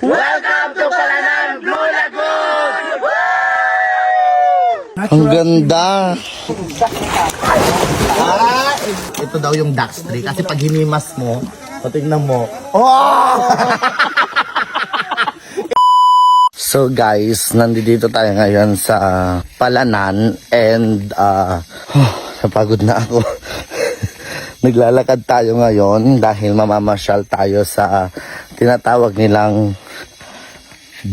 Welcome to Palanan Blue Lagoon! Ang ganda. Ito daw yung duck tree. Kasi pag hinimas mo, tingnan mo. Oh! So guys, nandito tayo ngayon sa Palanan and napagod na ako. Naglalakad tayo ngayon dahil mamamasyal tayo sa tinatawag nilang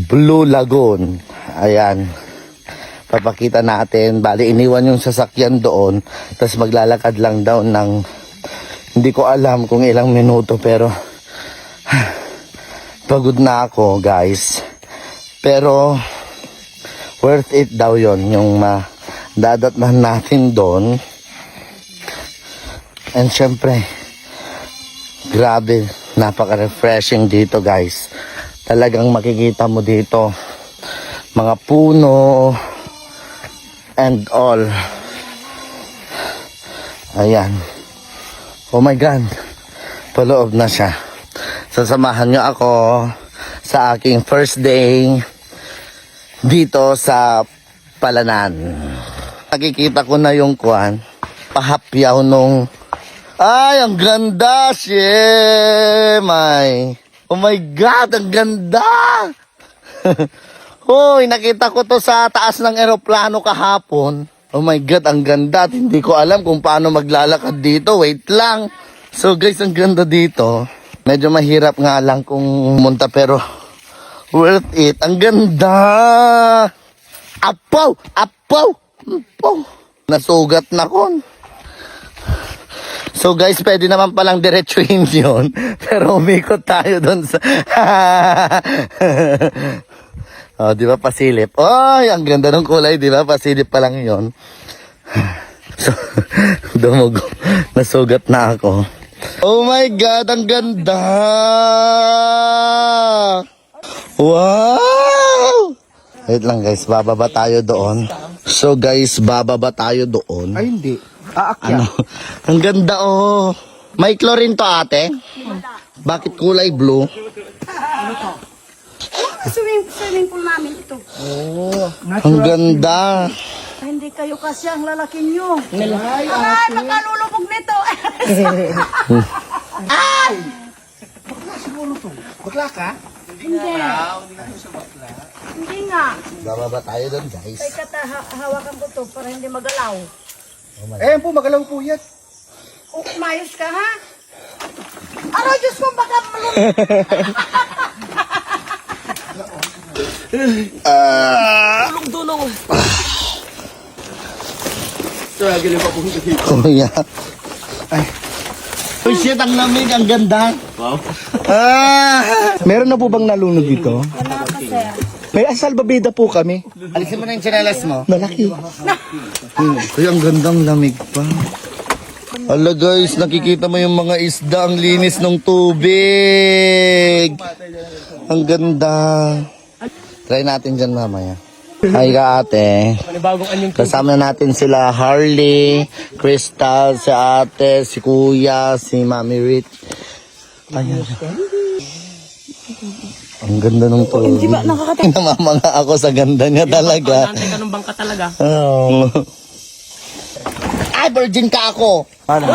Blue Lagoon. Ayan. Papakita natin. Bali, iniwan yung sasakyan doon. Tapos maglalakad lang daw ng hindi ko alam kung ilang minuto pero pagod na ako guys. Pero worth it daw yon yung madadatnan natin doon. And syempre, grabe, napaka-refreshing dito guys. Talagang makikita mo dito mga puno and all. Ayan. Oh my God, paloob na siya. Sasamahan niyo ako sa aking first day dito sa Palanan. Nakikita ko na yung pahapyaw nung ay, ang ganda, Shemay. Oh my God, ang ganda. Hoy, nakita ko to sa taas ng eroplano kahapon. Oh my God, ang ganda. At hindi ko alam kung paano maglalakad dito. Wait lang. So guys, ang ganda dito. Medyo mahirap nga lang kung munta pero worth it. Ang ganda. Apaw! Apaw! Apaw! Nasugat na kon. So guys, pwede naman palang diretsuhin yun. Pero umikot tayo doon sa... Oh, di ba pasilip? Ay, ang ganda ng kulay, di ba? Pasilip pa lang yun. So, dumugo. Nasugat na ako. Oh my God, ang ganda! Wow! Wait lang guys, bababa tayo doon. So guys, bababa tayo doon. Ay, hindi. Aakyat. Ano? Ang ganda oh. May chlorine to ate? Bakit kulay blue? Swimming pool namin ito. Oh, Ang ganda. Ay, hindi kayo kasi ang lalaki nyo. Ay, makalulubog nito. Ay! Bakla siguro to. Bakla ka? Hindi. Hindi nga. Bababa tayo doon guys. Ay, hawakan ko to para hindi magalaw. Eh, po, magalaw po yan. Umayos ka, ha? Ano, Diyos ko, baka malulubog. Tulong-tulong. Struggle pa po dito. Oh yeah. Ay. Oh shit, ang lamig, ang ganda. Wow. Meron na po bang nalunod dito? Wala ka, sir. May salbabida po kami. Alisin mo na yung tsinelas mo. Malaki. Ay, ang gandang lamig pa. Hala guys, nakikita mo yung mga isda. Ang linis ng tubig. Ang ganda. Try natin dyan mamaya. Hi ka ate. Kasama natin sila Harley, Crystal, si ate, si kuya, si Mami Rich. Ayan. Ang ganda ng tubig. Hindi ba nakakatawa? Namamanga ako sa ganda niya talaga. Nantay ka ng bangka talaga. Oh. Ay, virgin ka ako. Ano?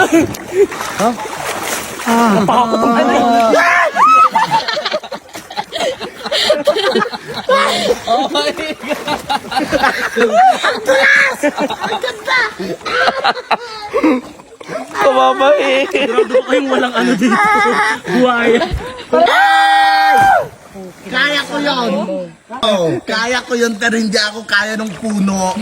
Huh? Oh my Kumabay. Sigurado ko kayong walang ano dito. Buhaya. Kaya ko yun. Oh, kaya ko yun pero hindi ako kaya ng puno.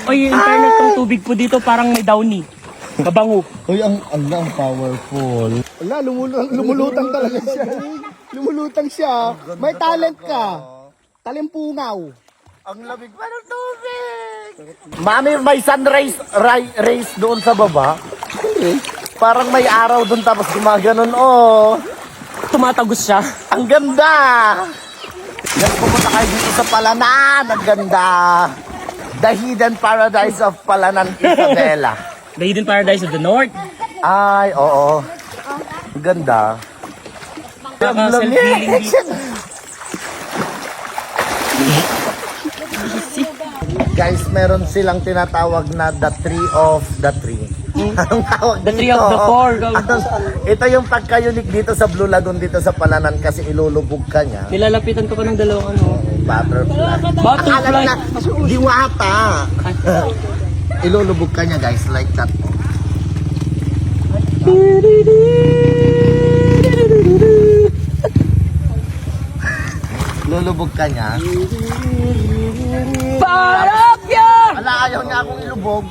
Oy, in fairness tong tubig po dito parang may downy. Mabango. Uy, ang powerful. Wala, lumulutang talaga siya. Lumulutang siya. May talent ka. Talimpungaw. Ang lamig pa ng tubig. Mami, may sunrise rays doon sa baba. Parang may araw doon tapos gumaganon, oh. Tumatagos siya. Ang ganda. Yan, pumunta kayo dito sa Palanan. Ang ganda. The Hidden Paradise of Palanan, Isabela. The Hidden Paradise of the North. Ay, oo. Ang ganda. Self-healing dito. Guys, meron silang tinatawag na the tree of the tree. Anong tawag The tree dito? of the four. Ito yung pagka-unique dito sa Blue Lagoon dito sa Palanan kasi ilulubog ka niya. Nilalapitan ko pa ng dalawang Butterfly. Butterfly. Akala na, diwata. Ilulubog ka niya guys, like that. Lulubog ka niya. Parap yan! Ala, ayaw niya akong ilubog.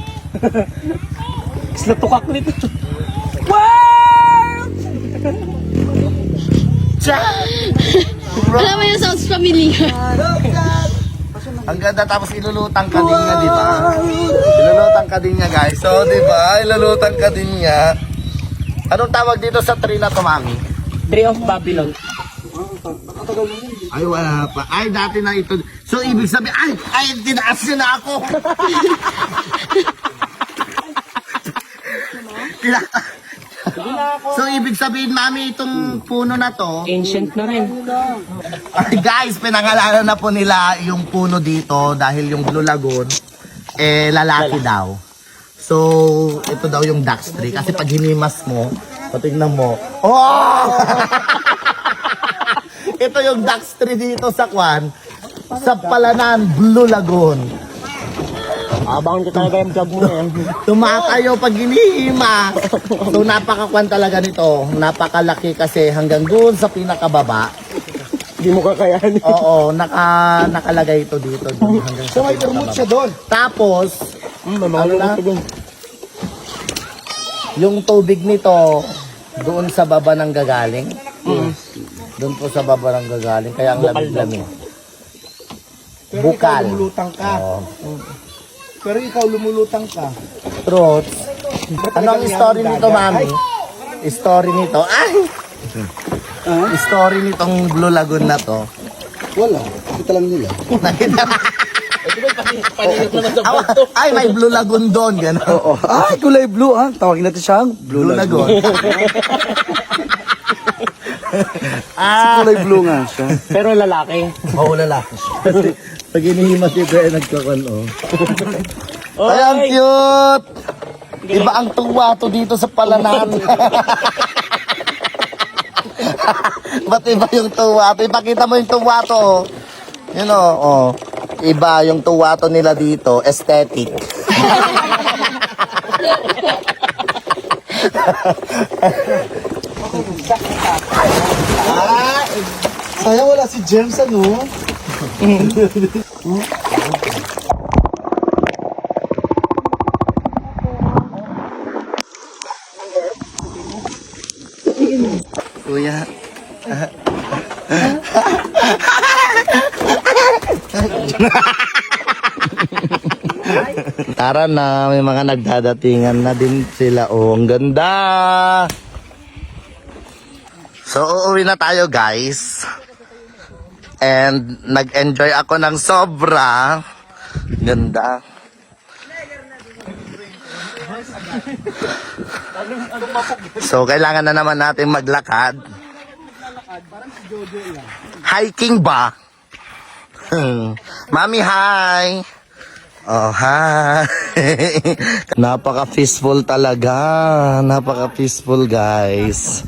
Natukak nito. Wow! Alam mo yung sounds familiar. Ang ganda, tapos ilulutang ka din niya, di ba? Ilulutang ka din niya, guys. So, di ba? Ilulutang ka din niya. Anong tawag dito sa tree na to, mami? Tree of Babylon. Ay, wala pa. Ay, dati na ito. So, ibig sabihin, ay, tinaas niya na ako. So, ibig sabihin, mami, itong puno na to, Ancient na rin. ay, guys, pinangalanan na po nila yung puno dito dahil yung Blue Lagoon, lalaki daw. So, ito daw yung Dax tree. Kasi pag hinimas mo, patignan mo, oh! Ito yung Dax tree dito sa sa Palanan, Blue Lagoon. Abangan ko talaga yung vlog mo na yan. Tumatayo pag hinihimas. So, napakakwan talaga nito. Napakalaki kasi hanggang doon sa pinakababa. Hindi mo kakayanin. Oo, nakalagay ito dito. Doon, hanggang sa May permit siya doon. Tapos, ano na? Yung tubig nito, doon sa baba ng gagaling. Doon po sa baba ng gagaling. Kaya ang lamig-lamig. Pero Bukal. ikaw lumulutang ka. Oo. Pero ikaw lumulutang ka. Truth. Ano ang story nito, mami? Story nito. Ay! Story nitong Blue Lagoon na to. Wala. Kita lang nila. Ay, may Blue Lagoon doon. Gano'n. Oo. Ay, kulay blue ah. Tawagin natin siyang Blue Lagoon. Kulay blue nga siya. Pero lalaki. Oo, lalaki. Kasi pag inihimas ito, nagkakan, oh. Ay, ang cute! Iba ang tuwa to dito sa Palanan. Ba't iba yung tuwa to? Ipakita mo yung tuwa to, oh. Yun, oh. Iba yung tuwa to nila dito. Aesthetic. Sayang wala si James ano. Kuya. Tara na, may mga nagdadatingan na din sila. Oh, ang ganda! So, uuwi na tayo, guys. And nag-enjoy ako ng sobra. Ganda. So, kailangan na naman natin maglakad. Hiking ba? Mami, hi! Oh, hi! Napaka-peaceful talaga. Napaka-peaceful, guys.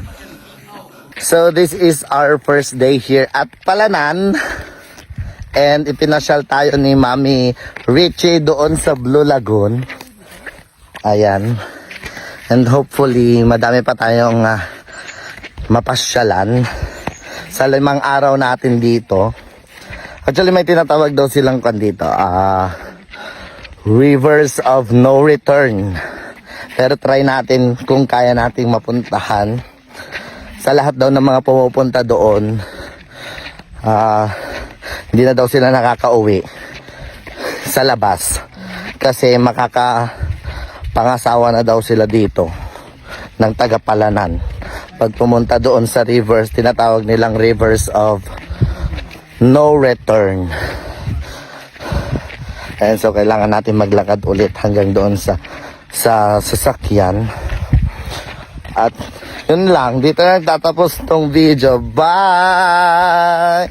So, this is our first day here at Palanan. And ipinasyal tayo ni Mami Richie doon sa Blue Lagoon. Ayan. And hopefully, madami pa tayong mapasyalan sa 5 araw natin dito. Actually, may tinatawag daw silang dito. Rivers of no return. Pero try natin kung kaya nating mapuntahan. Sa lahat daw ng mga pumupunta doon, hindi na daw sila nakakauwi sa labas. Kasi makakapangasawa na daw sila dito ng taga-Palanan. Pag pumunta doon sa rivers, tinatawag nilang rivers of no return. And so, kailangan natin maglakad ulit hanggang doon sa sasakyan. At Yun lang, dito na nagtatapos tong video. Bye!